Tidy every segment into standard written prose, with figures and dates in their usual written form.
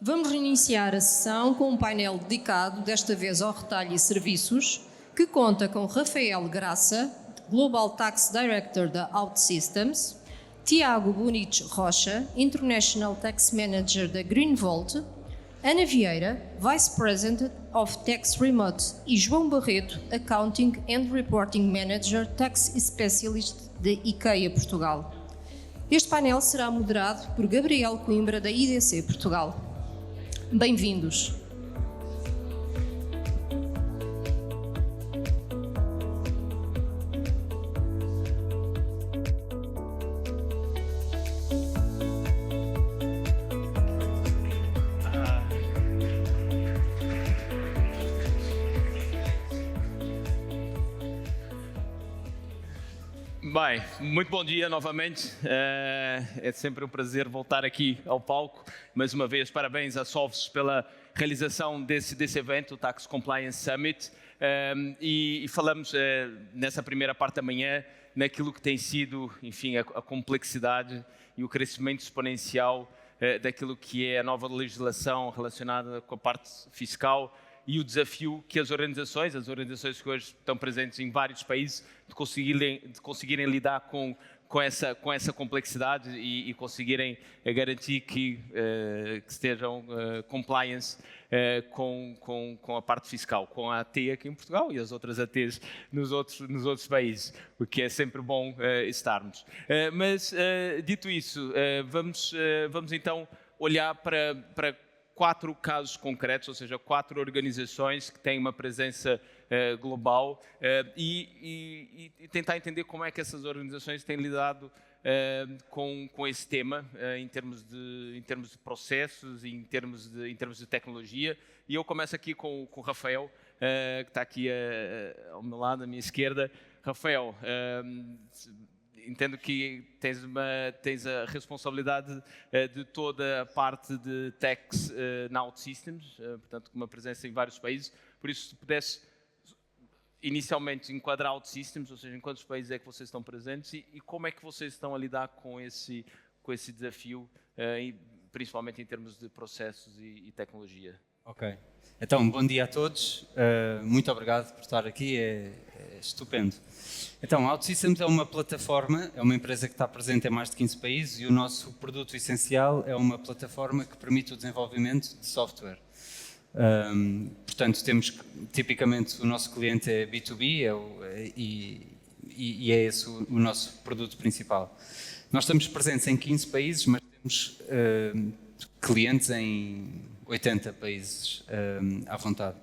Vamos reiniciar a sessão com um painel dedicado, desta vez ao retalho e serviços, que conta com Rafael Graça, Global Tax Director da OutSystems, Tiago Bonich Rocha, International Tax Manager da Greenvolt, Ana Vieira, Vice President of Tax Remote e João Barreto, Accounting and Reporting Manager Tax Specialist da IKEA Portugal. Este painel será moderado por Gabriel Coimbra da IDC Portugal. Bem-vindos. Bem, muito bom dia novamente. É sempre um prazer voltar aqui ao palco. Mais uma vez, parabéns à Solvos pela realização desse evento, o Tax Compliance Summit. E falamos nessa primeira parte da manhã naquilo que tem sido, enfim, a complexidade e o crescimento exponencial daquilo que é a nova legislação relacionada com a parte fiscal e o desafio que as organizações que hoje estão presentes em vários países, de conseguirem lidar com essa complexidade e conseguirem garantir que estejam compliance com a parte fiscal, com a AT aqui em Portugal e as outras ATs nos outros países, o que é sempre bom estarmos. Mas, dito isso, vamos então olhar para 4 casos concretos, ou seja, 4 organizações que têm uma presença global e tentar entender como é que essas organizações têm lidado com esse tema em termos de processos e em termos de tecnologia. E eu começo aqui com o Rafael, que está aqui ao meu lado, à minha esquerda. Rafael, entendo que tens a responsabilidade de toda a parte de tax na OutSystems, portanto, com uma presença em vários países. Por isso, se pudesse inicialmente enquadrar OutSystems, ou seja, em quantos países é que vocês estão presentes e como é que vocês estão a lidar com esse desafio, principalmente em termos de processos e tecnologia. Ok. Então, bom dia a todos. Muito obrigado por estar aqui. É estupendo. Então, a OutSystems é uma plataforma, é uma empresa que está presente em mais de 15 países e o nosso produto essencial é uma plataforma que permite o desenvolvimento de software. Portanto, tipicamente o nosso cliente é B2B e é esse o nosso produto principal. Nós estamos presentes em 15 países, mas temos clientes em 80 países à vontade.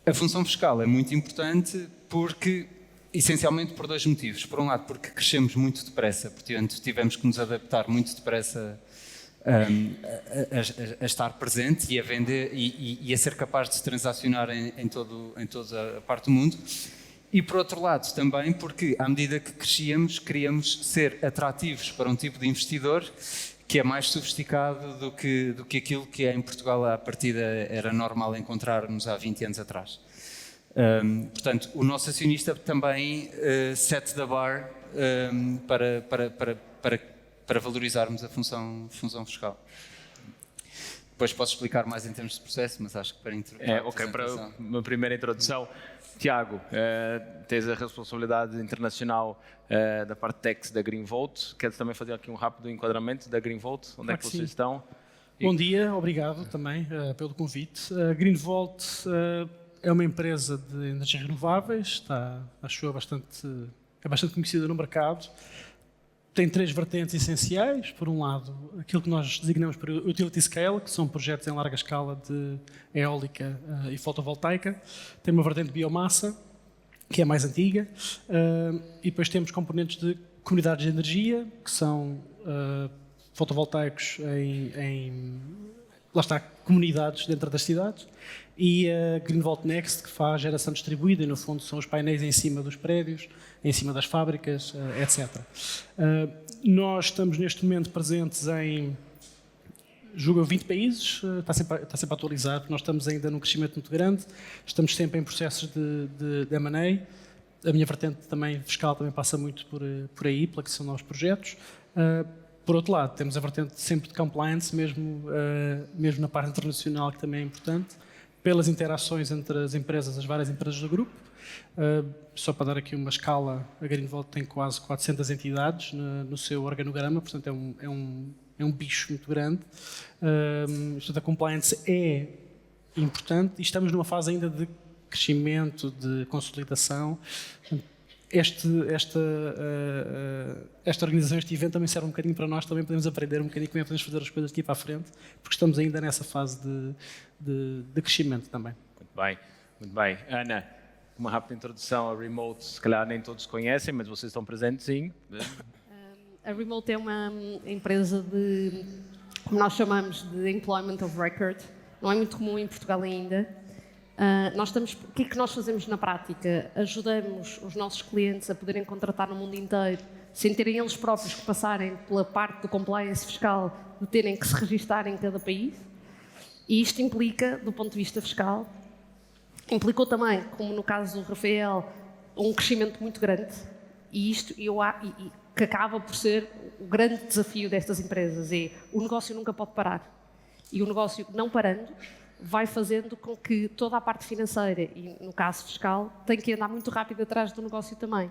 A função fiscal é muito importante essencialmente por 2 motivos. Por um lado, porque crescemos muito depressa, portanto tivemos que nos adaptar muito depressa a estar presente e a vender e a ser capaz de se transacionar em toda a parte do mundo. E por outro lado também porque à medida que crescíamos, queríamos ser atrativos para um tipo de investidor que é mais sofisticado do que aquilo que em Portugal à partida era normal encontrarmos há 20 anos atrás. Portanto, o nosso acionista também set the bar para valorizarmos a função fiscal. Depois posso explicar mais em termos de processo, mas acho que para introduzir. Ok, para uma primeira introdução. Tiago, tens a responsabilidade internacional da parte tax da Greenvolt. Queres também fazer aqui um rápido enquadramento da Greenvolt? Onde é que vocês estão? Bom dia, obrigado também pelo convite. A Greenvolt é uma empresa de energias renováveis, acho eu é bastante conhecida no mercado. Tem 3 vertentes essenciais. Por um lado, aquilo que nós designamos por utility scale, que são projetos em larga escala de eólica e fotovoltaica. Tem uma vertente de biomassa, que é mais antiga. E depois temos componentes de comunidades de energia, que são fotovoltaicos lá está, comunidades dentro das cidades. E a Greenvolt Next, que faz geração distribuída, e no fundo são os painéis em cima dos prédios, em cima das fábricas, etc. Nós estamos neste momento presentes em, julgo 20 países, está sempre a atualizar, porque nós estamos ainda num crescimento muito grande, estamos sempre em processos de M&A. A minha vertente também fiscal também passa muito por aí, pela questão de novos projetos. Por outro lado, temos a vertente sempre de compliance, mesmo na parte internacional, que também é importante, pelas interações entre as empresas, as várias empresas do grupo. Só para dar aqui uma escala, a Greenvolt tem quase 400 entidades no seu organograma, portanto é um bicho muito grande. Portanto, a compliance é importante e estamos numa fase ainda de crescimento, de consolidação. Esta organização, este evento também serve um bocadinho para nós, também podemos aprender um bocadinho como é que podemos fazer as coisas aqui para a frente, porque estamos ainda nessa fase de crescimento também. Muito bem, muito bem. Ana, uma rápida introdução a Remote, se calhar nem todos conhecem, mas vocês estão presentes, sim. A Remote é uma empresa de, como nós chamamos, de Employment of Record. Não é muito comum em Portugal ainda. O que é que nós fazemos na prática? Ajudamos os nossos clientes a poderem contratar no mundo inteiro, sem terem eles próprios que passarem pela parte do compliance fiscal, de terem que se registar em cada país. E isto implica, do ponto de vista fiscal, implicou também, como no caso do Rafael, um crescimento muito grande. E isto que acaba por ser o grande desafio destas empresas, é o negócio nunca pode parar. E o negócio não parando vai fazendo com que toda a parte financeira e, no caso fiscal, tem que andar muito rápido atrás do negócio também.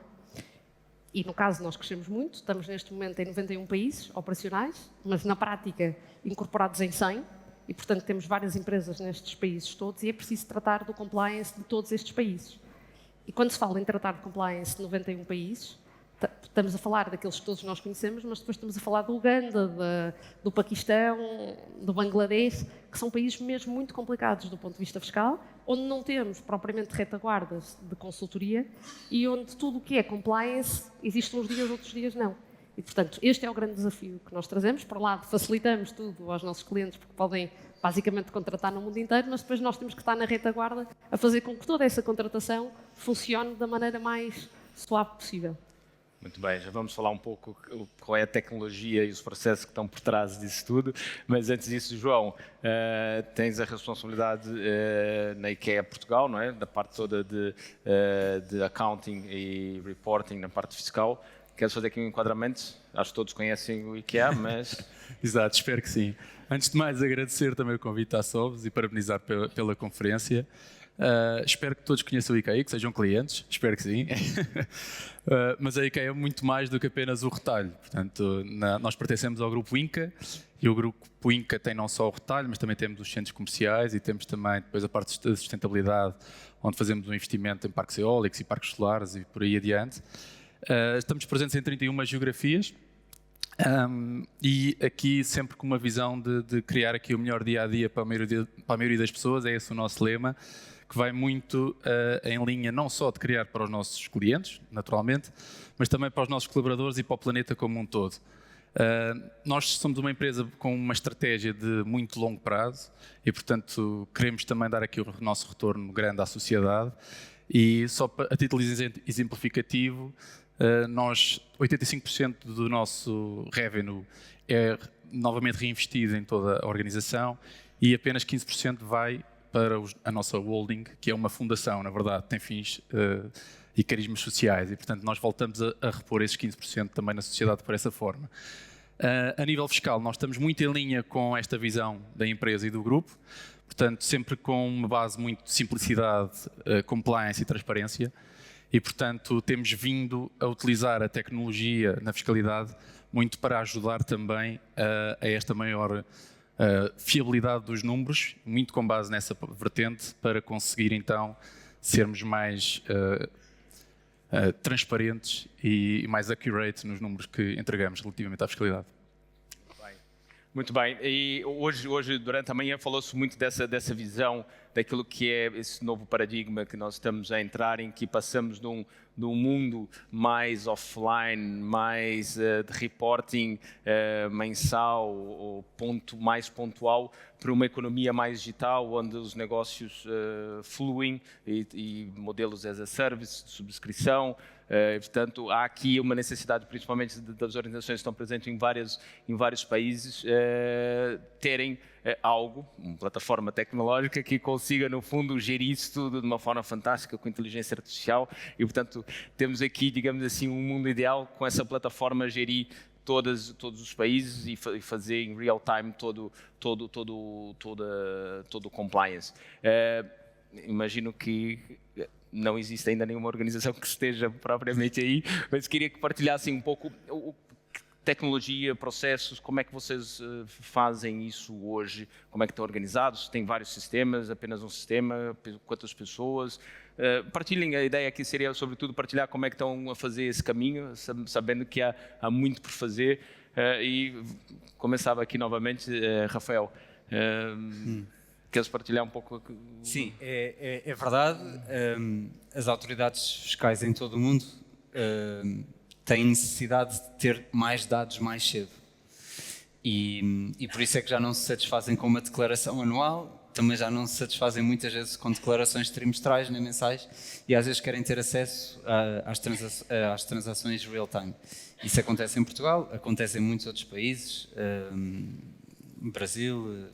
E, no caso, nós crescemos muito, estamos neste momento em 91 países operacionais, mas, na prática, incorporados em 100, e, portanto, temos várias empresas nestes países todos e é preciso tratar do compliance de todos estes países. E, quando se fala em tratar de compliance de 91 países, estamos a falar daqueles que todos nós conhecemos, mas depois estamos a falar do Uganda, do Paquistão, do Bangladesh, que são países mesmo muito complicados do ponto de vista fiscal, onde não temos propriamente retaguardas de consultoria e onde tudo o que é compliance existe uns dias, outros dias não. E, portanto, este é o grande desafio que nós trazemos. Por um lado, facilitamos tudo aos nossos clientes, porque podem basicamente contratar no mundo inteiro, mas depois nós temos que estar na retaguarda a fazer com que toda essa contratação funcione da maneira mais suave possível. Muito bem, já vamos falar um pouco qual é a tecnologia e os processos que estão por trás disso tudo, mas antes disso, João, tens a responsabilidade na IKEA Portugal, não é? Da parte toda de accounting e reporting na parte fiscal. Queres fazer aqui um enquadramento? Acho que todos conhecem o IKEA, mas... Exato, espero que sim. Antes de mais, agradecer também o convite à Sovs e parabenizar pela conferência. Espero que todos conheçam o IKEA, que sejam clientes, espero que sim. Mas a IKEA é muito mais do que apenas o retalho. Portanto, nós pertencemos ao grupo Inca e o grupo Inca tem não só o retalho, mas também temos os centros comerciais e temos também depois a parte de sustentabilidade, onde fazemos um investimento em parques eólicos e parques solares e por aí adiante. Estamos presentes em 31 geografias. E aqui sempre com uma visão de criar aqui o melhor dia-a-dia para a maioria das pessoas, é esse o nosso lema, que vai muito em linha não só de criar para os nossos clientes, naturalmente, mas também para os nossos colaboradores e para o planeta como um todo. Nós somos uma empresa com uma estratégia de muito longo prazo e, portanto, queremos também dar aqui o nosso retorno grande à sociedade e só a título exemplificativo, nós, 85% do nosso revenue é novamente reinvestido em toda a organização e apenas 15% vai para a nossa holding, que é uma fundação, na verdade, tem fins e carismas sociais e, portanto, nós voltamos a repor esses 15% também na sociedade por essa forma. A nível fiscal, nós estamos muito em linha com esta visão da empresa e do grupo, portanto, sempre com uma base muito de simplicidade, compliance e transparência. E, portanto, temos vindo a utilizar a tecnologia na fiscalidade muito para ajudar também a esta maior fiabilidade dos números, muito com base nessa vertente, para conseguir então sermos mais transparentes e mais accurate nos números que entregamos relativamente à fiscalidade. Muito bem, e hoje durante a manhã falou-se muito dessa visão daquilo que é esse novo paradigma que nós estamos a entrar, em que passamos de um mundo mais offline, mais de reporting mensal ou mais pontual, para uma economia mais digital, onde os negócios fluem e modelos as a service, de subscrição. Portanto, há aqui uma necessidade, principalmente das organizações que estão presentes em vários países, terem algo, uma plataforma tecnológica que consiga, no fundo, gerir isso tudo de uma forma fantástica, com inteligência artificial. E, portanto, temos aqui, digamos assim, um mundo ideal com essa plataforma gerir todos os países e fazer em real time todo o compliance. Imagino que não existe ainda nenhuma organização que esteja propriamente aí, mas queria que partilhassem um pouco tecnologia, processos, como é que vocês fazem isso hoje, como é que estão organizados, tem vários sistemas, apenas um sistema, quantas pessoas, partilhem, a ideia aqui seria sobretudo partilhar como é que estão a fazer esse caminho, sabendo que há muito por fazer, e começava aqui novamente, Rafael, queres partilhar um pouco? Sim, é verdade, as autoridades fiscais em todo o mundo têm necessidade de ter mais dados mais cedo. E por isso é que já não se satisfazem com uma declaração anual, também já não se satisfazem muitas vezes com declarações trimestrais nem mensais e às vezes querem ter acesso às transações real-time. Isso acontece em Portugal, acontece em muitos outros países, Brasil,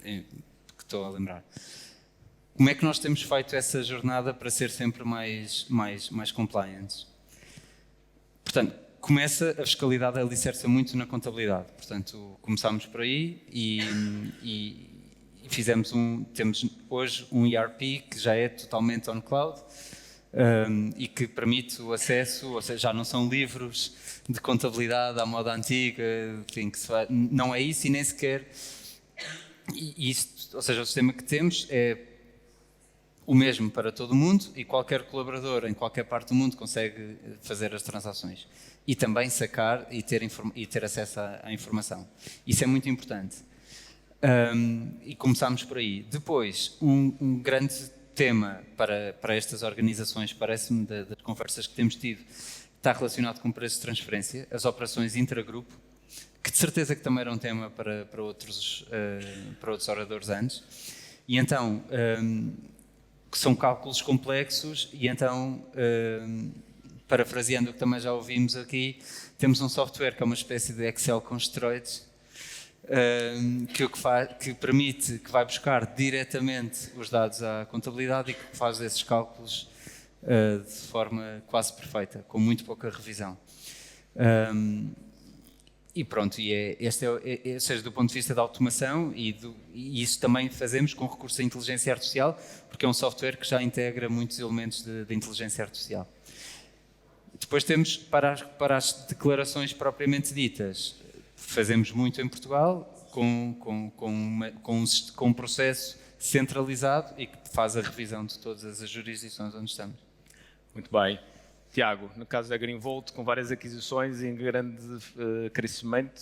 que estou a lembrar. Como é que nós temos feito essa jornada para ser sempre mais compliant? Portanto, a fiscalidade alicerça muito na contabilidade. Portanto, começámos por aí e temos hoje um ERP que já é totalmente on cloud e que permite o acesso, ou seja, já não são livros de contabilidade à moda antiga, enfim, não é isso e nem sequer. Ou seja, o sistema que temos é o mesmo para todo o mundo e qualquer colaborador em qualquer parte do mundo consegue fazer as transações e também sacar e ter acesso à informação. Isso é muito importante. E começámos por aí. Depois, um grande tema para estas organizações, parece-me, das conversas que temos tido, está relacionado com o preço de transferência, as operações intragrupo, que de certeza que também era um tema para outros oradores antes. E então, que são cálculos complexos e então, parafraseando o que também já ouvimos aqui, temos um software que é uma espécie de Excel com esteroides, que permite, que vai buscar diretamente os dados à contabilidade e que faz esses cálculos de forma quase perfeita, com muito pouca revisão. E pronto, ou seja, do ponto de vista da automação, e isso também fazemos com recurso à inteligência artificial, porque é um software que já integra muitos elementos de inteligência artificial. Depois temos, para as declarações propriamente ditas, fazemos muito em Portugal, com um processo centralizado e que faz a revisão de todas as jurisdições onde estamos. Muito bem. Tiago, no caso da Greenvolt, com várias aquisições e em grande crescimento,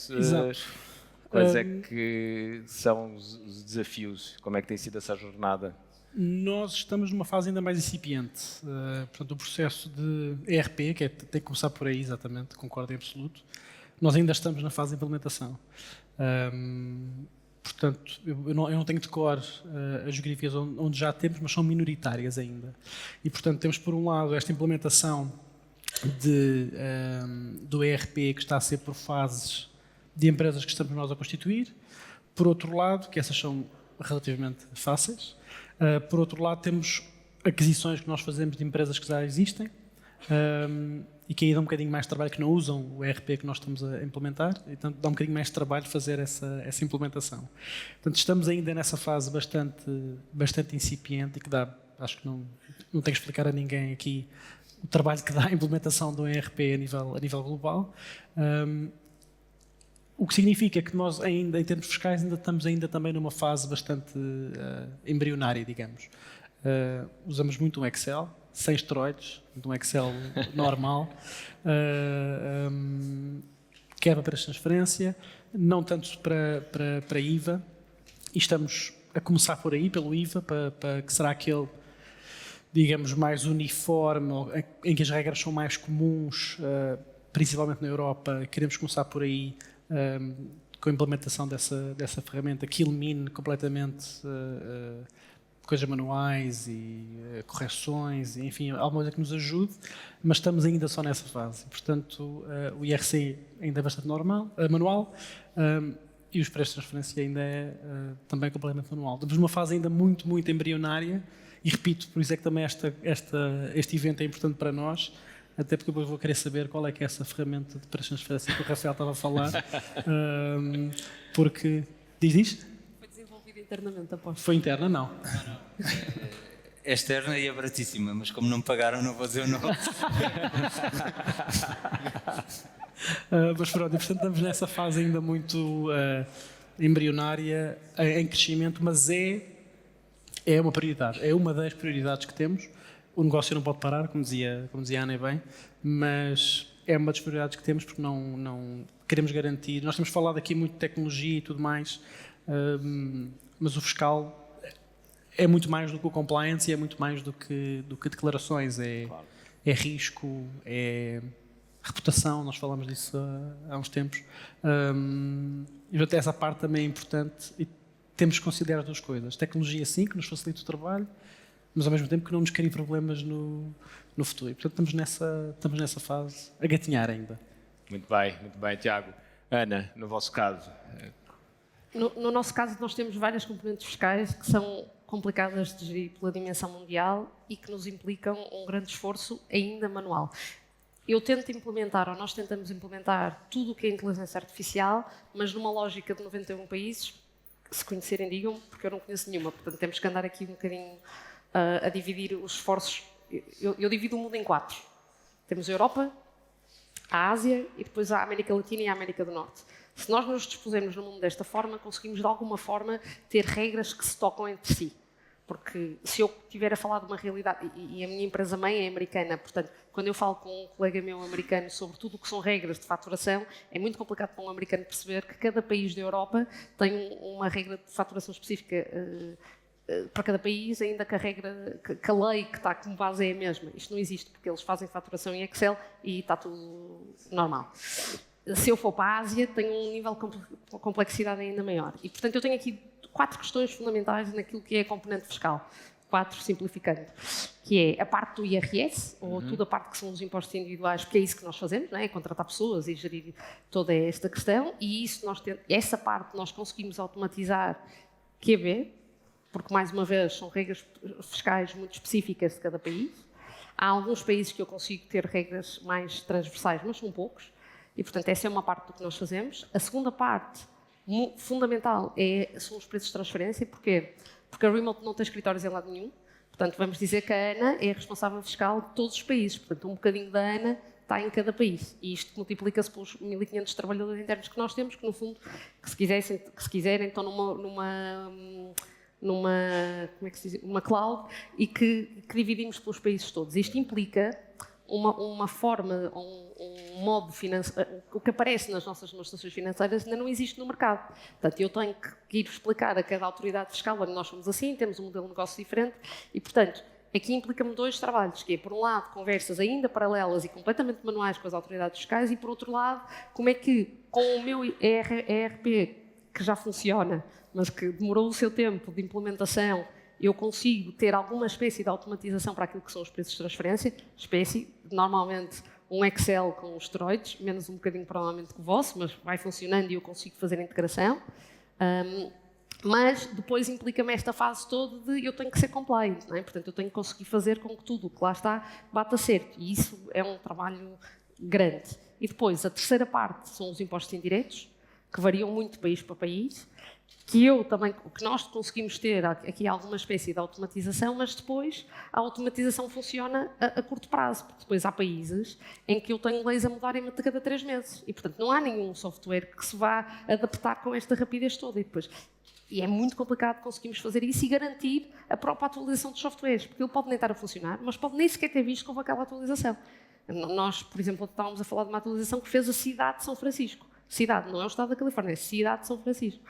quais é que são os desafios? Como é que tem sido essa jornada? Nós estamos numa fase ainda mais incipiente. Portanto, o processo de ERP, que tem que começar por aí, exatamente, concordo em absoluto, nós ainda estamos na fase de implementação. Portanto, eu não tenho de cor as geografias onde já temos, mas são minoritárias ainda. E, portanto, temos por um lado esta implementação do ERP que está a ser por fases de empresas que estamos nós a constituir. Por outro lado, que essas são relativamente fáceis. Por outro lado, temos aquisições que nós fazemos de empresas que já existem e que aí dá um bocadinho mais de trabalho, que não usam o ERP que nós estamos a implementar, e portanto dá um bocadinho mais de trabalho fazer essa implementação. Portanto, estamos ainda nessa fase bastante incipiente e que dá, acho que não tenho que explicar a ninguém aqui o trabalho que dá a implementação do ERP a nível global. O que significa que nós ainda, em termos fiscais, ainda estamos também numa fase bastante embrionária, digamos. Usamos muito um Excel, sem esteroides, um Excel normal, que é para transferência, não tanto para IVA, e estamos a começar por aí, pelo IVA, para que será aquele, digamos, mais uniforme, em que as regras são mais comuns, principalmente na Europa. Queremos começar por aí, com a implementação dessa ferramenta que elimine completamente coisas manuais e correções, e, enfim, alguma coisa que nos ajude, mas estamos ainda só nessa fase. Portanto, o IRC ainda é bastante manual, e os preços de transferência ainda é também completamente manual. Estamos numa fase ainda muito, muito embrionária, e repito, por isso é que também este evento é importante para nós, até porque depois vou querer saber qual é que é essa ferramenta de transferência que o Rafael estava a falar, porque... Diz? Foi desenvolvida internamente, aposto. Foi interna? Não. É externa e é baratíssima, mas como não me pagaram, não vou dizer o nome. Mas pronto, e portanto estamos nessa fase ainda muito embrionária, em crescimento, mas é uma prioridade, é uma das prioridades que temos. O negócio não pode parar, como dizia a Ana bem, mas é uma das prioridades que temos porque não queremos garantir. Nós temos falado aqui muito de tecnologia e tudo mais, mas o fiscal é muito mais do que o compliance e é muito mais do que declarações, é risco, é reputação, nós falamos disso há uns tempos. E portanto, essa parte também é importante e temos que considerar duas coisas. Tecnologia sim, que nos facilita o trabalho, mas ao mesmo tempo que não nos crie problemas no futuro. E, portanto, estamos nessa fase, a gatinhar ainda. Muito bem, Tiago. Ana, no vosso caso? No nosso caso, nós temos várias componentes fiscais que são complicadas de gerir pela dimensão mundial e que nos implicam um grande esforço ainda manual. Eu tento implementar, ou nós tentamos implementar, tudo o que é inteligência artificial, mas numa lógica de 91 países, que se conhecerem digam, porque eu não conheço nenhuma, portanto temos que andar aqui um bocadinho a dividir os esforços. Eu divido o mundo em 4. Temos a Europa, a Ásia e depois a América Latina e a América do Norte. Se nós nos dispusermos no mundo desta forma, conseguimos de alguma forma ter regras que se tocam entre si. Porque se eu estiver a falar de uma realidade, e a minha empresa-mãe é americana, portanto, quando eu falo com um colega meu americano sobre tudo o que são regras de faturação, é muito complicado para um americano perceber que cada país da Europa tem uma regra de faturação específica para cada país, ainda que a lei que está como base é a mesma. Isto não existe, porque eles fazem faturação em Excel e está tudo normal. Se eu for para a Ásia, tenho um nível de complexidade ainda maior. E, portanto, eu tenho aqui 4 questões fundamentais naquilo que é a componente fiscal. 4, simplificando. Que é a parte do IRS, ou toda a parte que são os impostos individuais, porque é isso que nós fazemos, não é? Contratar pessoas e gerir toda esta questão. E isso essa parte nós conseguimos automatizar QB, porque, mais uma vez, são regras fiscais muito específicas de cada país. Há alguns países que eu consigo ter regras mais transversais, mas são poucos. E, portanto, essa é uma parte do que nós fazemos. A segunda parte, fundamental, são os preços de transferência. Porquê? Porque a Remote não tem escritórios em lado nenhum. Portanto, vamos dizer que a Ana é a responsável fiscal de todos os países. Portanto, um bocadinho da Ana está em cada país. E isto multiplica-se pelos 1.500 trabalhadores internos que nós temos, que, no fundo, que se quiserem estão como é que se diz? Uma cloud e que dividimos pelos países todos. Isto implica uma forma, um modo financeiro, o que aparece nas nossas demonstrações financeiras ainda não existe no mercado. Portanto, eu tenho que ir explicar a cada autoridade fiscal, olha, nós somos assim, temos um modelo de negócio diferente e, portanto, aqui implica-me 2 trabalhos, que é, por um lado, conversas ainda paralelas e completamente manuais com as autoridades fiscais e, por outro lado, como é que, com o meu ERP, que já funciona, mas que demorou o seu tempo de implementação, eu consigo ter alguma espécie de automatização para aquilo que são os preços de transferência, normalmente um Excel com os esteroides, menos um bocadinho provavelmente que o vosso, mas vai funcionando e eu consigo fazer a integração. Mas depois implica-me esta fase toda de eu tenho que ser compliant, não é? Portanto, eu tenho que conseguir fazer com que tudo o que lá está bata certo. E isso é um trabalho grande. E depois, a terceira parte são os impostos indiretos, que variam muito de país para país, que nós conseguimos ter aqui alguma espécie de automatização, mas depois a automatização funciona a curto prazo, porque depois há países em que eu tenho leis a mudarem a cada 3 meses e, portanto, não há nenhum software que se vá adaptar com esta rapidez toda e é muito complicado conseguirmos fazer isso e garantir a própria atualização dos softwares, porque ele pode nem estar a funcionar, mas pode nem sequer ter visto que houve aquela atualização. Nós, por exemplo, estávamos a falar de uma atualização que fez a cidade de São Francisco. Cidade, não é o estado da Califórnia, é a cidade de São Francisco.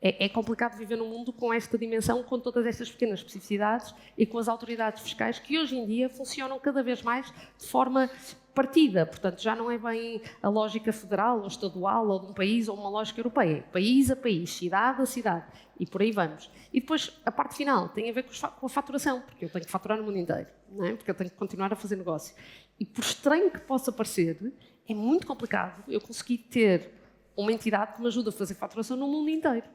É complicado viver num mundo com esta dimensão, com todas estas pequenas especificidades e com as autoridades fiscais que hoje em dia funcionam cada vez mais de forma partida. Portanto, já não é bem a lógica federal ou estadual ou de um país ou uma lógica europeia. País a país, cidade a cidade e por aí vamos. E depois, a parte final tem a ver com a faturação, porque eu tenho que faturar no mundo inteiro, não é? Porque eu tenho que continuar a fazer negócio. E por estranho que possa parecer, é muito complicado eu conseguir ter uma entidade que me ajuda a fazer faturação no mundo inteiro.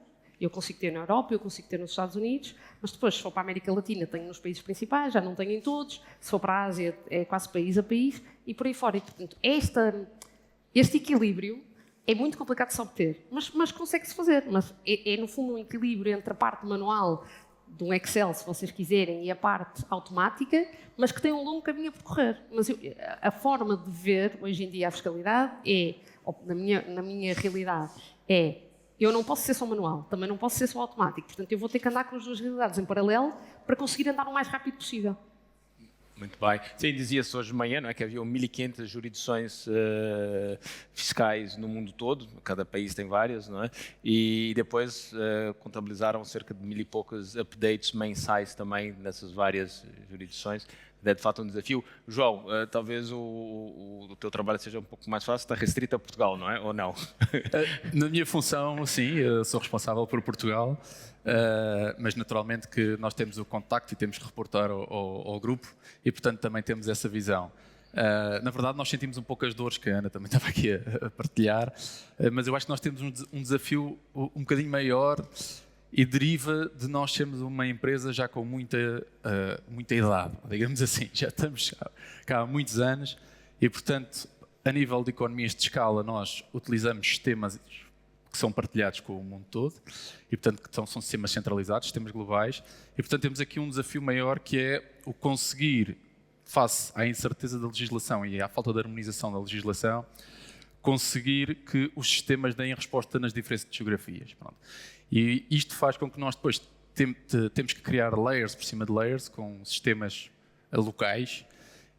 Eu consigo ter na Europa, eu consigo ter nos Estados Unidos, mas depois, se for para a América Latina, tenho nos países principais, já não tenho em todos. Se for para a Ásia, é quase país a país. e por aí fora. E, portanto, este equilíbrio é muito complicado de se obter, mas consegue-se fazer. Mas é, no fundo, um equilíbrio entre a parte manual de um Excel, se vocês quiserem, e a parte automática, mas que tem um longo caminho a percorrer. Mas a forma de ver, hoje em dia, a fiscalidade é, na minha realidade, eu não posso ser só manual, também não posso ser só automático. Portanto, eu vou ter que andar com as duas realidades em paralelo para conseguir andar o mais rápido possível. Muito bem. Sim, dizia-se hoje de manhã, não é, que havia 1.500 jurisdições fiscais no mundo todo, cada país tem várias, não é? E depois contabilizaram cerca de 1.000 e poucos updates mensais também nessas várias jurisdições. É de fato um desafio. João, talvez o teu trabalho seja um pouco mais fácil, está restrito a Portugal, não é? Ou não? Na minha função, sim, eu sou responsável por Portugal, mas naturalmente que nós temos o contacto e temos que reportar ao grupo e, portanto, também temos essa visão. Na verdade, nós sentimos um pouco as dores que a Ana também estava aqui a partilhar, mas eu acho que nós temos um desafio um bocadinho maior e deriva de nós sermos uma empresa já com muita idade, digamos assim, já estamos cá há muitos anos e, portanto, a nível de economias de escala, nós utilizamos sistemas que são partilhados com o mundo todo e, portanto, que são sistemas centralizados, sistemas globais e, portanto, temos aqui um desafio maior que é o conseguir, face à incerteza da legislação e à falta de harmonização da legislação, conseguir que os sistemas deem resposta nas diferentes geografias. Pronto. E isto faz com que nós depois temos que criar layers por cima de layers com sistemas locais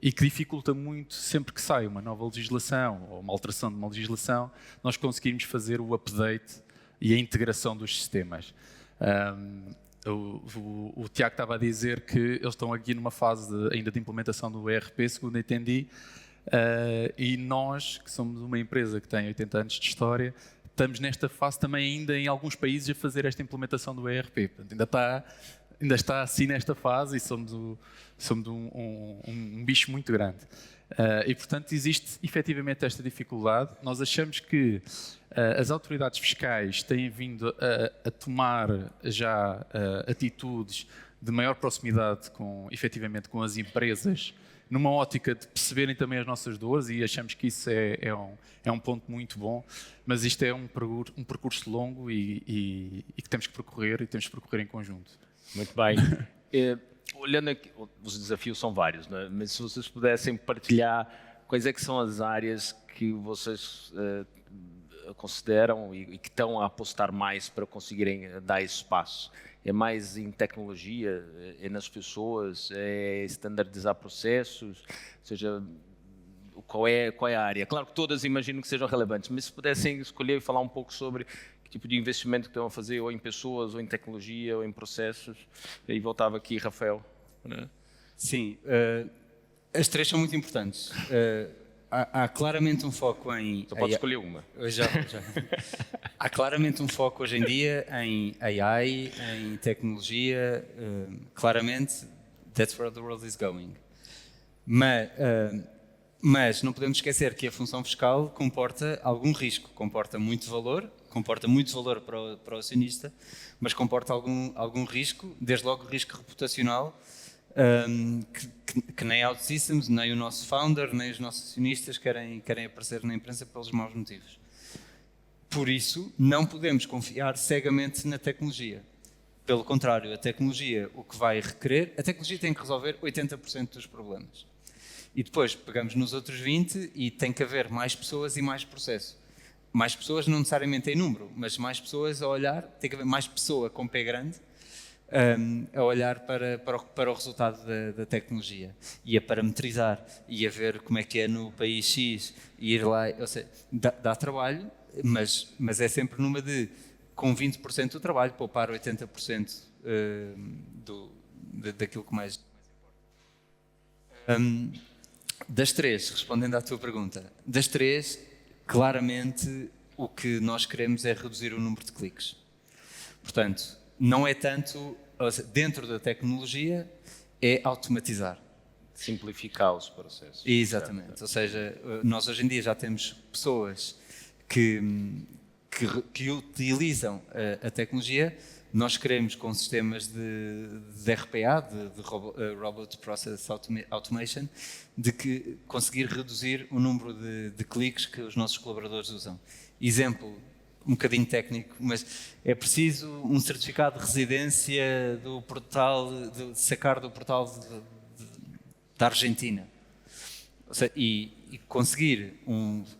e que dificulta muito sempre que sai uma nova legislação ou uma alteração de uma legislação, nós conseguirmos fazer o update e a integração dos sistemas. O Tiago estava a dizer que eles estão aqui numa fase ainda de implementação do ERP, segundo entendi, e nós, que somos uma empresa que tem 80 anos de história, estamos nesta fase também ainda em alguns países a fazer esta implementação do ERP. Portanto, ainda está assim nesta fase e somos um bicho muito grande. E, portanto, existe efetivamente esta dificuldade. Nós achamos que as autoridades fiscais têm vindo a tomar já atitudes de maior proximidade efetivamente com as empresas, numa ótica de perceberem também as nossas dores e achamos que isso é um ponto muito bom, mas isto é um percurso longo e que temos que percorrer e temos que percorrer em conjunto. Muito bem. Olhando aqui, os desafios são vários, não é? Mas se vocês pudessem partilhar quais é que são as áreas que vocês consideram e que estão a apostar mais para conseguirem dar esse passo. É mais em tecnologia, é nas pessoas, é standardizar processos, ou seja, qual é a área? Claro que todas imagino que sejam relevantes, mas se pudessem escolher e falar um pouco sobre que tipo de investimento que estão a fazer, ou em pessoas, ou em tecnologia, ou em processos. E aí voltava aqui, Rafael. Né? Sim, as três são muito importantes. Há claramente um foco em... Só pode escolher uma. Já. Há claramente um foco hoje em dia em AI, em tecnologia. Claramente, that's where the world is going. Mas não podemos esquecer que a função fiscal comporta algum risco, comporta muito valor para o acionista, mas comporta algum risco, desde logo risco reputacional, que nem a OutSystems, nem o nosso founder, nem os nossos acionistas querem aparecer na imprensa pelos maus motivos. Por isso, não podemos confiar cegamente na tecnologia. Pelo contrário, a tecnologia a tecnologia tem que resolver 80% dos problemas. E depois pegamos nos outros 20% e tem que haver mais pessoas e mais processo. Mais pessoas não necessariamente em número, mas mais pessoas a olhar, tem que haver mais pessoa com pé grande, a olhar para o resultado da tecnologia e a parametrizar e a ver como é que é no país X e ir lá, ou seja, dá trabalho, mas é sempre numa de, com 20% do trabalho, poupar 80% daquilo que mais importa. Das três, respondendo à tua pergunta, das três, claramente o que nós queremos é reduzir o número de cliques. Portanto, não é tanto, dentro da tecnologia, é automatizar. Simplificar os processos. Exatamente. Ou seja, nós hoje em dia já temos pessoas que utilizam a tecnologia nós queremos com sistemas de RPA, Robot Process Automation, de que conseguir reduzir o número de cliques que os nossos colaboradores usam. Exemplo, um bocadinho técnico, mas é preciso um certificado de residência do portal, de sacar do portal da Argentina. Ou seja, e conseguir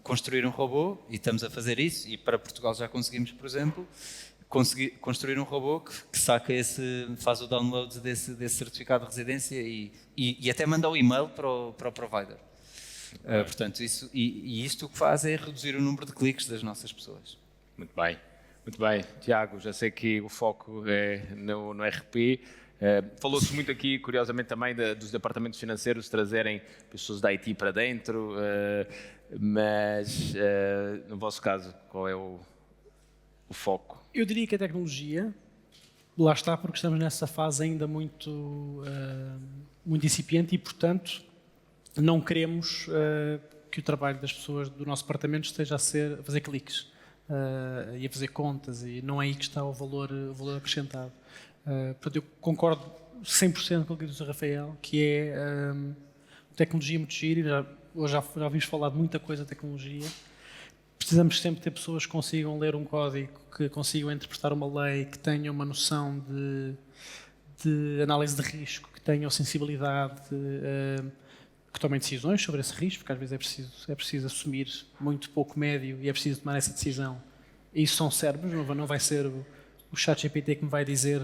construir um robô, e estamos a fazer isso, e para Portugal já conseguimos, por exemplo, construir um robô que saca faz o download desse certificado de residência e até manda o e-mail para o provider. Portanto, isto o que faz é reduzir o número de cliques das nossas pessoas. Muito bem, muito bem. Tiago, já sei que o foco é no RP. Falou-se muito aqui, curiosamente, também dos departamentos financeiros trazerem pessoas da IT para dentro, mas no vosso caso, qual é o foco? Eu diria que a tecnologia, lá está, porque estamos nessa fase ainda muito incipiente e, portanto, não queremos que o trabalho das pessoas do nosso departamento esteja a fazer cliques e a fazer contas, e não é aí que está o valor acrescentado. Portanto, eu concordo 100% com o que disse o Rafael, que é tecnologia muito gira. Hoje já ouvimos falar de muita coisa de tecnologia. Precisamos sempre ter pessoas que consigam ler um código, que consigam interpretar uma lei, que tenham uma noção de análise de risco, que tenham sensibilidade, que tomem decisões sobre esse risco, porque às vezes é preciso assumir muito pouco médio e é preciso tomar essa decisão. E isso são cérebros, não vai ser o ChatGPT que me vai dizer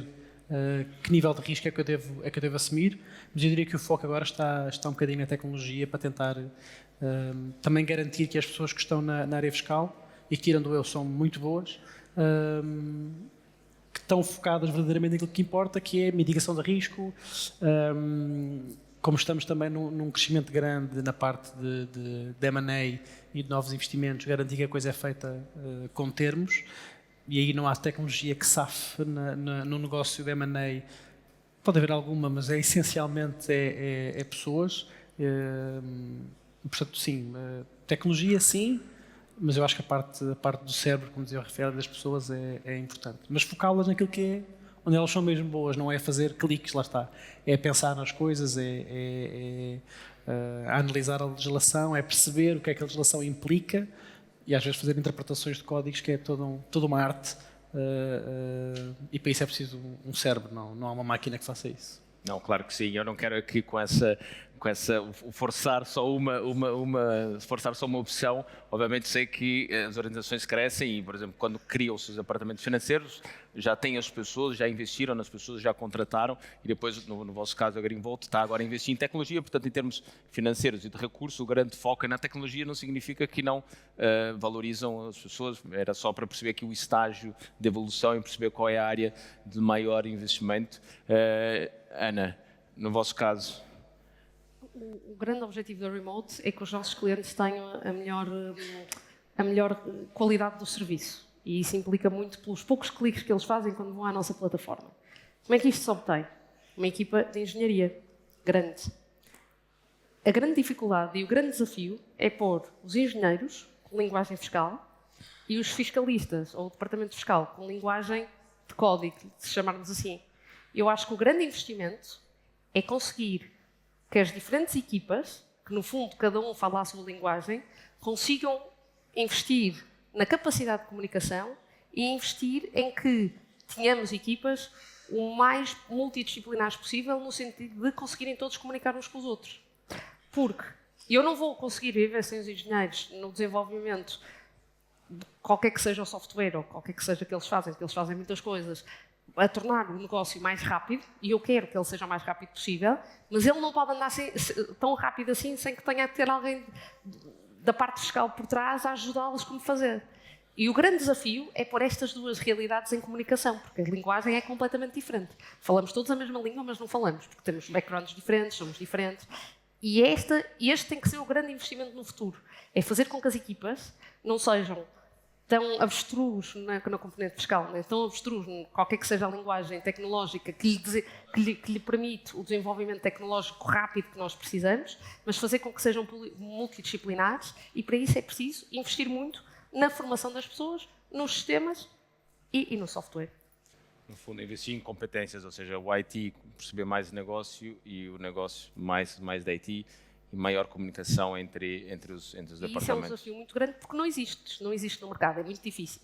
que nível de risco é que eu devo assumir, mas eu diria que o foco agora está um bocadinho na tecnologia para tentar também garantir que as pessoas que estão na área fiscal, e que tirando eu são muito boas, que estão focadas verdadeiramente naquilo que importa, que é mitigação de risco. Como estamos também num crescimento grande na parte de M&A e de novos investimentos, garantir que a coisa é feita com termos, e aí não há tecnologia que safe no negócio de M&A. Pode haver alguma, mas essencialmente é pessoas. Portanto, sim, tecnologia sim, mas eu acho que a parte do cérebro, como dizia o Rafael, das pessoas é importante. Mas focá-las naquilo que é, onde elas são mesmo boas, não é fazer cliques, lá está. É pensar nas coisas, é analisar a legislação, é perceber o que é que a legislação implica e às vezes fazer interpretações de códigos, que é toda uma arte, e para isso é preciso um cérebro, não há uma máquina que faça isso. Não, claro que sim. Eu não quero aqui com essa forçar só uma opção. Obviamente sei que as organizações crescem e, por exemplo, quando criam os seus departamentos financeiros, já têm as pessoas, já investiram nas pessoas, já contrataram, e depois, no vosso caso, a Greenvolt está agora a investir em tecnologia. Portanto, em termos financeiros e de recursos, o grande foco é na tecnologia. Não significa que não valorizam as pessoas. Era só para perceber aqui o estágio de evolução e perceber qual é a área de maior investimento. Ana, no vosso caso? O grande objetivo da Remote é que os nossos clientes tenham a melhor qualidade do serviço. E isso implica muito pelos poucos cliques que eles fazem quando vão à nossa plataforma. Como é que isto se obtém? Uma equipa de engenharia grande. A grande dificuldade e o grande desafio é pôr os engenheiros com linguagem fiscal e os fiscalistas, ou o departamento fiscal, com linguagem de código, se chamarmos assim. Eu acho que o grande investimento é conseguir que as diferentes equipas, que no fundo cada um fala a sua linguagem, consigam investir na capacidade de comunicação e investir em que tenhamos equipas o mais multidisciplinares possível, no sentido de conseguirem todos comunicar uns com os outros. Porque eu não vou conseguir viver sem os engenheiros no desenvolvimento de qualquer que seja o software ou qualquer que seja que eles fazem, porque eles fazem muitas coisas, a tornar o negócio mais rápido, e eu quero que ele seja o mais rápido possível, mas ele não pode andar tão rápido assim sem que tenha que ter alguém da parte fiscal por trás a ajudá-los como fazer. E o grande desafio é pôr estas duas realidades em comunicação, porque a linguagem é completamente diferente. Falamos todos a mesma língua, mas não falamos, porque temos backgrounds diferentes, somos diferentes. E este tem que ser o grande investimento no futuro. É fazer com que as equipas não sejam tão abstrus na componente fiscal, né? Tão abstrus em qualquer que seja a linguagem tecnológica que lhe permite o desenvolvimento tecnológico rápido que nós precisamos, mas fazer com que sejam multidisciplinares, e para isso é preciso investir muito na formação das pessoas, nos sistemas e no software. no fundo, investir em competências, ou seja, o IT perceber mais o negócio e o negócio mais da IT e maior comunicação entre os E departamentos. isso é um desafio muito grande porque não existe no mercado, é muito difícil.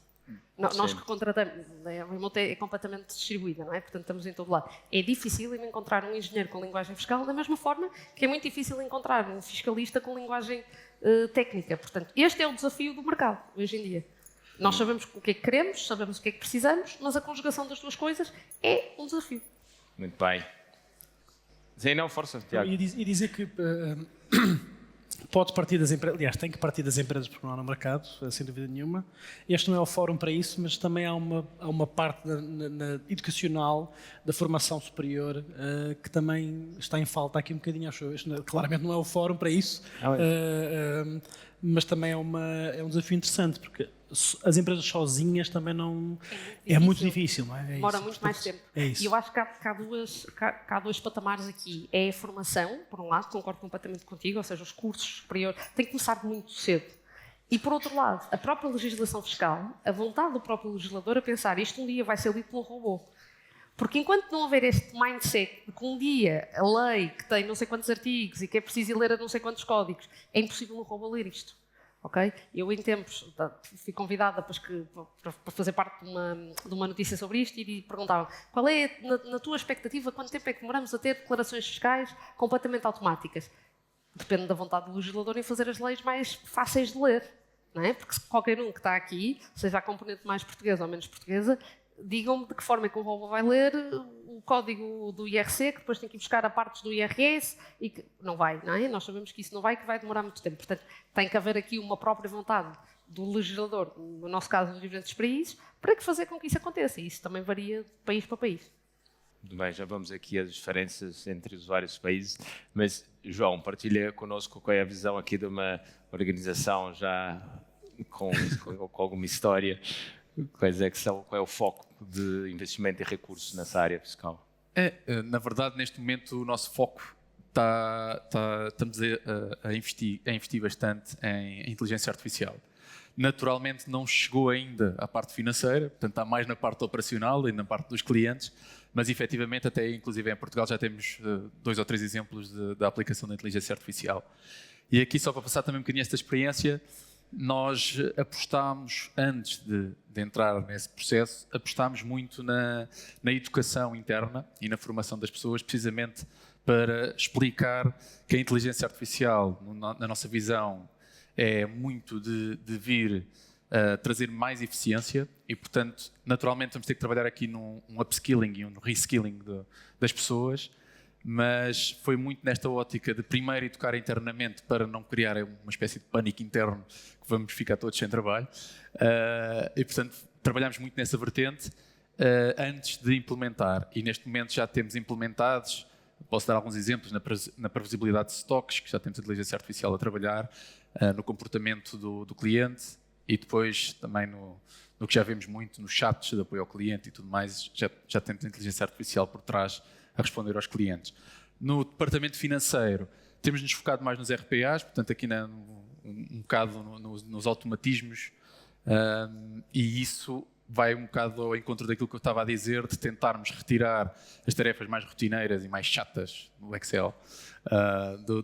Nós que contratamos, a Remote é completamente distribuída, não é? Portanto, estamos em todo lado. É difícil encontrar um engenheiro com linguagem fiscal da mesma forma que é muito difícil encontrar um fiscalista com linguagem técnica. Portanto, este é o desafio do mercado, hoje em dia. Nós sabemos o que é que queremos, sabemos o que é que precisamos, mas a conjugação das duas coisas é um desafio. Muito bem. Sim, não, força, Tiago. E dizer que pode partir das empresas, aliás, tem que partir das empresas porque não há no mercado, sem dúvida nenhuma. Este não é o fórum para isso, mas também há uma parte na educacional da formação superior que também está em falta aqui um bocadinho, acho eu. Este claramente não é o fórum para isso, mas também é um desafio interessante, porque as empresas sozinhas também não... É muito difícil, não é? Demora muito mais tempo. É isso. E eu acho que há dois patamares aqui. É a formação, por um lado, concordo completamente contigo, ou seja, os cursos superiores têm que começar muito cedo. E, por outro lado, a própria legislação fiscal, a vontade do próprio legislador a pensar isto um dia vai ser lido por um robô. Porque enquanto não houver este mindset de que um dia a lei, que tem não sei quantos artigos e que é preciso ler a não sei quantos códigos, é impossível um robô ler isto. Okay? Eu, em tempos, fui convidada para fazer parte de uma notícia sobre isto e perguntavam qual é, na tua expectativa, quanto tempo é que demoramos a ter declarações fiscais completamente automáticas? Depende da vontade do legislador em fazer as leis mais fáceis de ler. Não é? Porque qualquer um que está aqui, seja a componente mais portuguesa ou menos portuguesa, digam-me de que forma é que um robô vai ler o código do IRC, que depois tem que ir buscar a partes do IRS, e que não vai, não é? Nós sabemos que isso não vai e que vai demorar muito tempo. Portanto, tem que haver aqui uma própria vontade do legislador, no nosso caso, nos diferentes países, para que fazer com que isso aconteça. E isso também varia de país para país. Muito bem, já vamos aqui às diferenças entre os vários países, mas, João, partilha connosco qual é a visão aqui de uma organização já com alguma história. Qual é o foco de investimento e recursos nessa área fiscal? Na verdade, neste momento, o nosso foco estamos a investir bastante em inteligência artificial. Naturalmente, não chegou ainda à parte financeira, portanto, está mais na parte operacional e na parte dos clientes, mas efetivamente, até inclusive em Portugal, já temos 2 ou 3 exemplos da aplicação da inteligência artificial. E aqui, só para passar também um bocadinho esta experiência, nós apostámos, antes de entrar nesse processo, apostámos muito na educação interna e na formação das pessoas, precisamente para explicar que a inteligência artificial, na nossa visão, é muito de vir a trazer mais eficiência e, portanto, naturalmente vamos ter que trabalhar aqui num upskilling e um reskilling das pessoas, mas foi muito nesta ótica de primeiro educar internamente para não criar uma espécie de pânico interno que vamos ficar todos sem trabalho e, portanto, trabalhamos muito nessa vertente antes de implementar, e neste momento já temos implementados, posso dar alguns exemplos na previsibilidade de stocks, que já temos a inteligência artificial a trabalhar, no comportamento do cliente e depois também no que já vemos muito nos chats de apoio ao cliente e tudo mais, já temos a inteligência artificial por trás a responder aos clientes. No departamento financeiro, temos-nos focado mais nos RPAs, portanto aqui um bocado nos automatismos e isso vai um bocado ao encontro daquilo que eu estava a dizer, de tentarmos retirar as tarefas mais rotineiras e mais chatas no Excel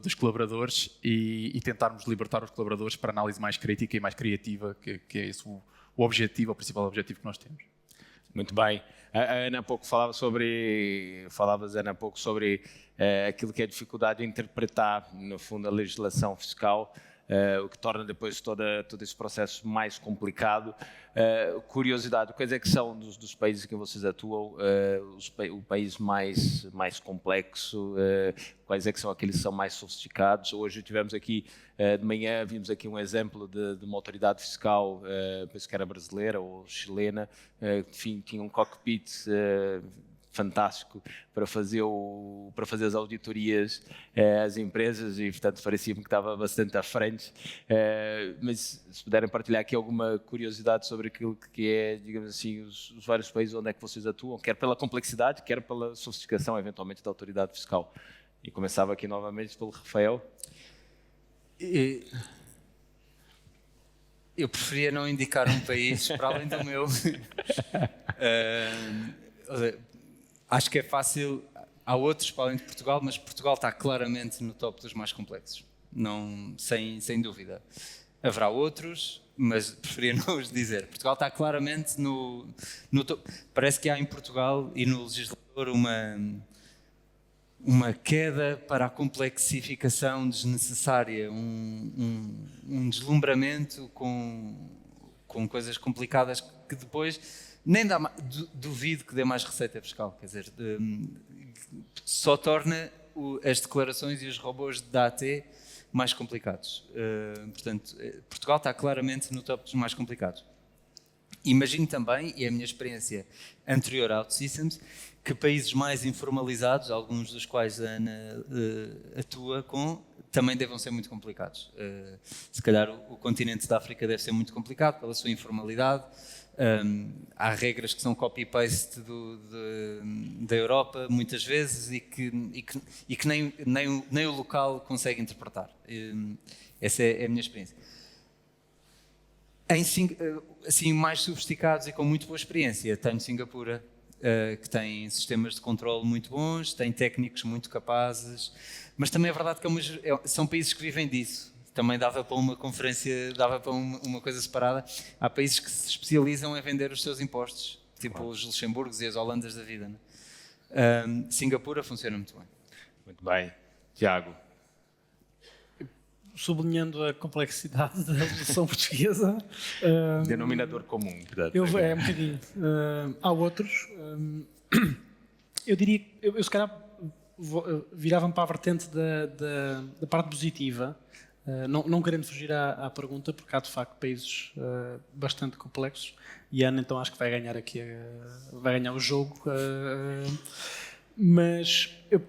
dos colaboradores e tentarmos libertar os colaboradores para análise mais crítica e mais criativa, que é esse o principal objetivo que nós temos. Muito bem. A Ana há pouco falavas Ana há pouco sobre aquilo que é a dificuldade de interpretar, no fundo, a legislação fiscal, o que torna depois todo esse processo mais complicado. Curiosidade, quais é que são dos países em que vocês atuam o país mais complexo? Quais é que são aqueles que são mais sofisticados? Hoje tivemos aqui, de manhã, vimos aqui um exemplo de uma autoridade fiscal, penso que era brasileira ou chilena, enfim, tinha um cockpit fantástico para fazer as auditorias às empresas e, portanto, parecia-me que estava bastante à frente. Mas se puderem partilhar aqui alguma curiosidade sobre aquilo que é, digamos assim, os vários países onde é que vocês atuam, quer pela complexidade, quer pela sofisticação, eventualmente, da autoridade fiscal. E começava aqui novamente pelo Rafael. Eu preferia não indicar um país para além do meu. acho que é fácil, há outros para além de Portugal, mas Portugal está claramente no top dos mais complexos, não, sem dúvida. Haverá outros, mas preferia não os dizer. Portugal está claramente no top. Parece que há em Portugal e no legislador uma queda para a complexificação desnecessária, um deslumbramento com coisas complicadas que depois nem dá duvido que dê mais receita fiscal, quer dizer, só torna as declarações e os robôs da AT mais complicados. Portanto, Portugal está claramente no top dos mais complicados. Imagino também, e é a minha experiência anterior à OutSystems, que países mais informalizados, alguns dos quais a Ana atua com, também devam ser muito complicados. Se calhar o continente da África deve ser muito complicado pela sua informalidade. Há regras que são copy-paste da Europa muitas vezes e que nem o local consegue interpretar. Essa é a minha experiência. Assim, mais sofisticados e com muito boa experiência, tenho Singapura, que tem sistemas de controle muito bons, tem técnicos muito capazes, mas também é verdade que são países que vivem disso. Também dava para uma conferência, dava para uma coisa separada. Há países que se especializam em vender os seus impostos, tipo os Luxemburgos e as Holandas da vida. Né? Singapura funciona muito bem. Muito bem. Tiago. Sublinhando a complexidade da legislação portuguesa. Denominador comum. É um bocadinho. Há outros. Eu diria, eu se calhar virava-me para a vertente da parte positiva, não querendo fugir à pergunta, porque há de facto países bastante complexos, e a Ana então acho que vai ganhar aqui, vai ganhar o jogo, mas eu,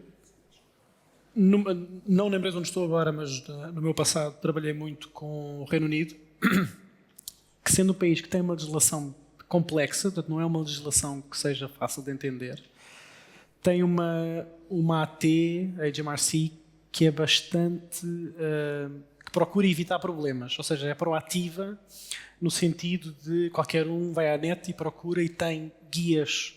não na empresa onde estou agora, mas no meu passado trabalhei muito com o Reino Unido, que sendo um país que tem uma legislação complexa, portanto não é uma legislação que seja fácil de entender, tem uma AT, a HMRC, que é bastante... que procura evitar problemas, ou seja, é proativa no sentido de qualquer um vai à net e procura e tem guias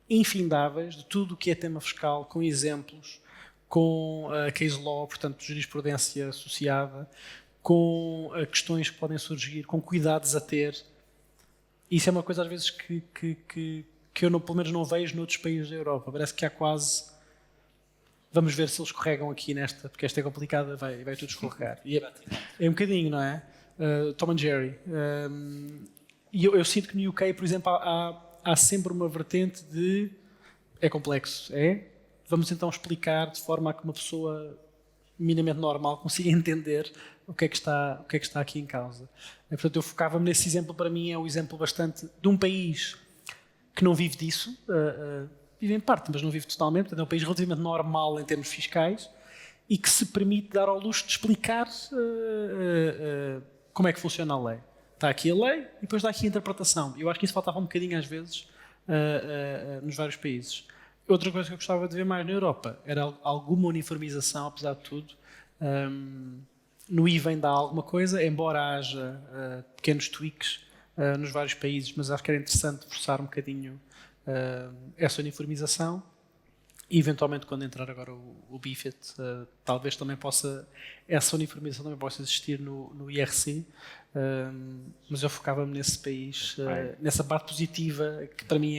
infindáveis de tudo o que é tema fiscal, com exemplos, com case law, portanto jurisprudência associada, com questões que podem surgir, com cuidados a ter. Isso é uma coisa às vezes que eu pelo menos não vejo noutros países da Europa. Parece que há quase... Vamos ver se eles escorregam aqui nesta, porque esta é complicada, vai tudo escorregar. E é um bocadinho, não é? Tom and Jerry. E eu sinto que no UK, por exemplo, há sempre uma vertente de... É complexo, é? Vamos então explicar de forma a que uma pessoa minimamente normal consiga entender o que é que está aqui em causa. Portanto, eu focava-me nesse exemplo, para mim é um exemplo bastante de um país que não vive disso, vive em parte, mas não vive totalmente, portanto é um país relativamente normal em termos fiscais e que se permite dar ao luxo de explicar como é que funciona a lei. Está aqui a lei e depois está aqui a interpretação. Eu acho que isso faltava um bocadinho às vezes nos vários países. Outra coisa que eu gostava de ver mais na Europa era alguma uniformização, apesar de tudo. No IVA ainda há alguma coisa, embora haja pequenos tweaks nos vários países, mas acho que era interessante forçar um bocadinho essa uniformização. E eventualmente, quando entrar agora o BIFIT, talvez também essa uniformização também possa existir no IRC, mas eu focava-me nesse país, nessa parte positiva, que para mim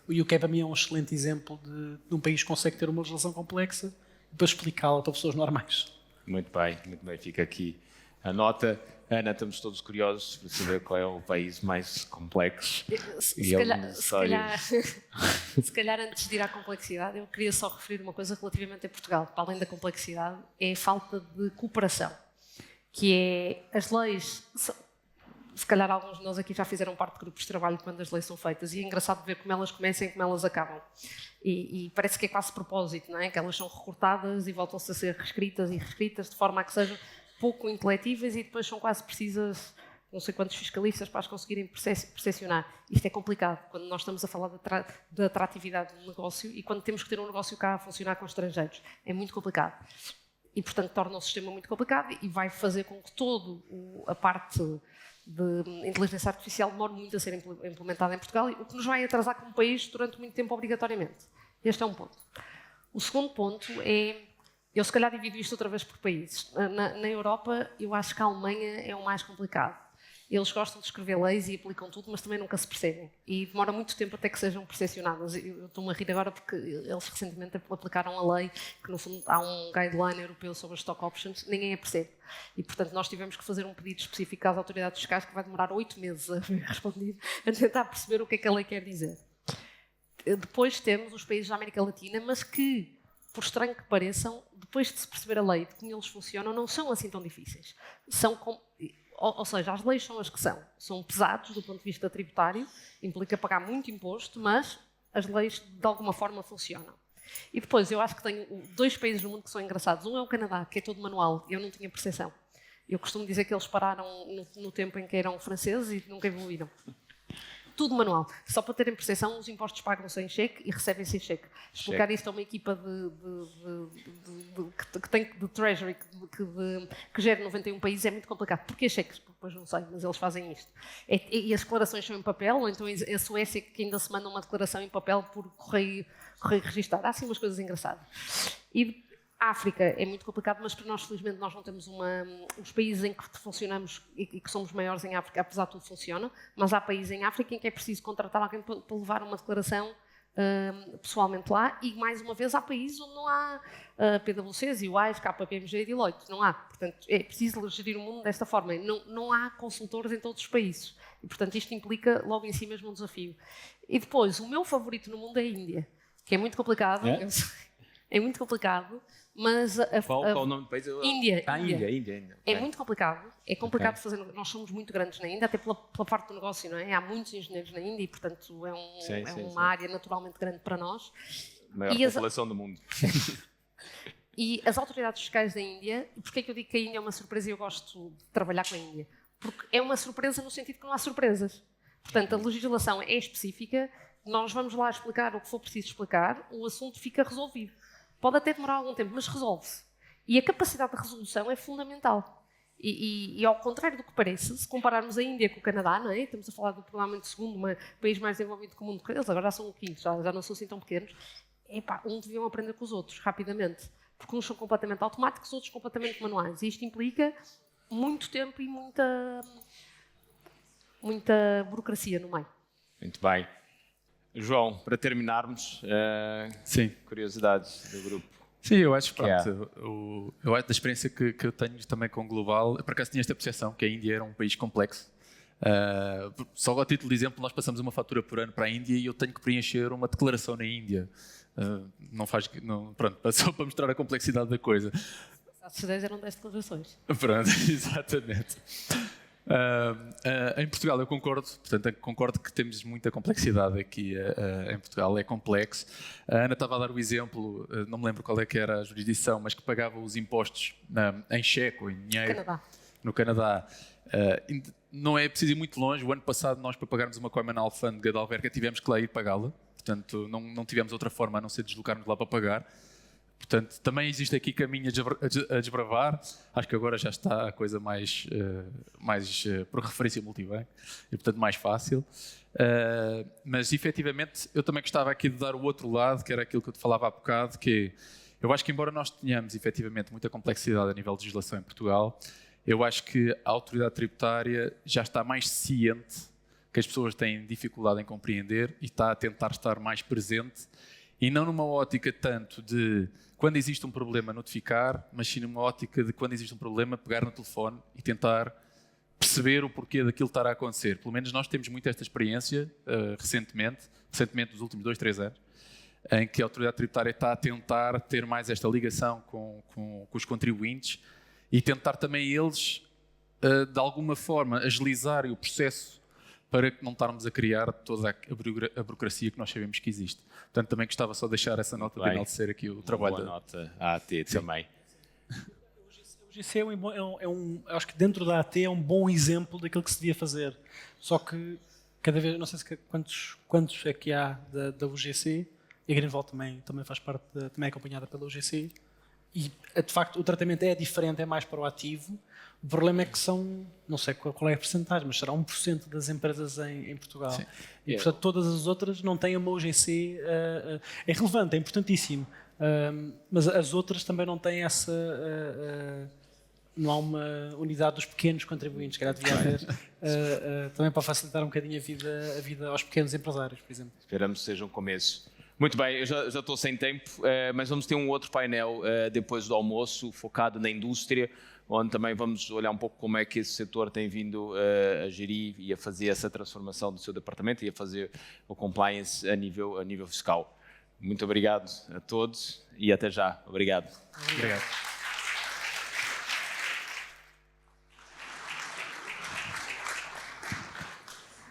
o UK para mim é um excelente exemplo de um país que consegue ter uma legislação complexa e depois explicá-la para pessoas normais. Muito bem, fica aqui a nota. Ana, estamos todos curiosos para saber qual é o país mais complexo. Se calhar, antes de ir à complexidade, eu queria só referir uma coisa relativamente a Portugal, para além da complexidade, é a falta de cooperação, que é as leis... Se calhar alguns de nós aqui já fizeram parte de grupos de trabalho quando as leis são feitas e é engraçado ver como elas começam e como elas acabam. E parece que é quase propósito, não é? Que elas são recortadas e voltam-se a ser reescritas e reescritas de forma a que sejam pouco intelectíveis e depois são quase precisas não sei quantos fiscalistas para as conseguirem percepcionar. Isto é complicado quando nós estamos a falar da atratividade do negócio e quando temos que ter um negócio cá a funcionar com estrangeiros. É muito complicado. E, portanto, torna o sistema muito complicado e vai fazer com que toda a parte de inteligência artificial demora muito a ser implementada em Portugal, o que nos vai atrasar como país durante muito tempo obrigatoriamente. Este é um ponto. O segundo ponto é, eu se calhar divido isto outra vez por países. Na Europa, eu acho que a Alemanha é o mais complicado. Eles gostam de escrever leis e aplicam tudo, mas também nunca se percebem. E demora muito tempo até que sejam percepcionadas. Eu estou-me a rir agora porque eles recentemente aplicaram a lei, que no fundo há um guideline europeu sobre as stock options, ninguém a percebe. E, portanto, nós tivemos que fazer um pedido específico às autoridades fiscais que vai demorar 8 meses a ser respondido, a tentar perceber o que é que a lei quer dizer. Depois temos os países da América Latina, mas que, por estranho que pareçam, depois de se perceber a lei, de como eles funcionam, não são assim tão difíceis. Ou seja, as leis são as que são. São pesados do ponto de vista tributário, implica pagar muito imposto, mas as leis de alguma forma funcionam. E depois, eu acho que tenho 2 países no mundo que são engraçados. Um é o Canadá, que é todo manual, eu não tinha percepção. Eu costumo dizer que eles pararam no tempo em que eram franceses e nunca evoluíram. Tudo manual. Só para terem percepção, os impostos pagam-se em cheque e recebem-se em cheque. Explicar isto a uma equipa que tem de Treasury, que gera 91 países, é muito complicado. Porquê cheques? Depois não sei, mas eles fazem isto. E as declarações são em papel, ou então a Suécia que ainda se manda uma declaração em papel por correio registado. Há assim umas coisas engraçadas. E a África é muito complicado, mas para nós, felizmente, nós não temos os países em que funcionamos e que somos maiores em África, apesar de tudo funciona, mas há países em África em que é preciso contratar alguém para levar uma declaração pessoalmente lá, e mais uma vez há países onde não há PwCs, UIs, KPMG e Deloitte, não há. Portanto, é preciso gerir o mundo desta forma. Não há consultores em todos os países. E, portanto, isto implica logo em si mesmo um desafio. E depois, o meu favorito no mundo é a Índia, que é muito complicado. É muito complicado, mas... Qual o nome do país? Índia. Índia. É muito complicado. É complicado fazer... Nós somos muito grandes na Índia, até pela parte do negócio, não é? Há muitos engenheiros na Índia e, portanto, é uma área naturalmente grande para nós. Maior população do mundo. E as autoridades fiscais da Índia... Porquê é que eu digo que a Índia é uma surpresa e eu gosto de trabalhar com a Índia? Porque é uma surpresa no sentido que não há surpresas. Portanto, a legislação é específica, nós vamos lá explicar o que for preciso explicar, o assunto fica resolvido. Pode até demorar algum tempo, mas resolve-se. E a capacidade de resolução é fundamental. E ao contrário do que parece, se compararmos a Índia com o Canadá, não é? Estamos a falar do provavelmente segundo país mais desenvolvido que o mundo, eles agora já são o quinto, já não são assim tão pequenos. Deviam aprender com os outros, rapidamente. Porque uns são completamente automáticos, outros completamente manuais. E isto implica muito tempo e muita burocracia no meio. Muito bem. João, para terminarmos, Sim. curiosidades do grupo. Sim, eu acho que eu acho da experiência que eu tenho também com o Global, eu por acaso tinha esta percepção que a Índia era um país complexo. Só a título de exemplo, nós passamos uma fatura por ano para a Índia e eu tenho que preencher uma declaração na Índia. Pronto, só para mostrar a complexidade da coisa. Se 10 eram 10 declarações. Pronto, exatamente. Em Portugal eu concordo que temos muita complexidade aqui em Portugal, é complexo. A Ana estava a dar o exemplo, não me lembro qual é que era a jurisdição, mas que pagava os impostos em cheque ou em dinheiro no Canadá. Não é preciso ir muito longe, o ano passado nós para pagarmos uma coima na alfândega de Alverca tivemos que lá ir pagá-la, portanto não tivemos outra forma a não ser deslocarmos lá para pagar. Portanto, também existe aqui caminho a desbravar. Acho que agora já está a coisa mais por referência multibanco e, portanto, mais fácil. Mas, efetivamente, eu também gostava aqui de dar o outro lado, que era aquilo que eu te falava há bocado, que eu acho que, embora nós tenhamos, efetivamente, muita complexidade a nível de legislação em Portugal, eu acho que a autoridade tributária já está mais ciente que as pessoas têm dificuldade em compreender e está a tentar estar mais presente. E não numa ótica tanto de quando existe um problema notificar, mas sim numa ótica de quando existe um problema pegar no telefone e tentar perceber o porquê daquilo estar a acontecer. Pelo menos nós temos muito esta experiência recentemente nos últimos 2-3 anos, em que a autoridade tributária está a tentar ter mais esta ligação com os contribuintes e tentar também eles, de alguma forma, agilizarem o processo para não estarmos a criar toda a burocracia que nós sabemos que existe. Portanto, também gostava só de deixar essa nota de enaltecer aqui o trabalho. Boa nota à AT também. O GC acho que dentro da AT é um bom exemplo daquilo que se devia fazer. Só que cada vez, não sei quantos é que há da UGC, e a Greenvolt também faz parte, também é acompanhada pela UGC, e de facto o tratamento é diferente, é mais proativo. O problema é que são, não sei qual é a percentagem, mas será 1% das empresas em Portugal. Sim. E portanto todas as outras não têm uma UGC, é relevante, é importantíssimo, mas as outras também não têm essa, não há uma unidade dos pequenos contribuintes, que era devia haver, também para facilitar um bocadinho a vida aos pequenos empresários, por exemplo. Esperamos que seja um começo. Muito bem, eu já estou sem tempo, mas vamos ter um outro painel depois do almoço, focado na indústria, onde também vamos olhar um pouco como é que esse setor tem vindo a gerir e a fazer essa transformação do seu departamento e a fazer o compliance a nível fiscal. Muito obrigado a todos e até já. Obrigado. Obrigado.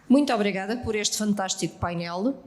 Muito obrigada por este fantástico painel.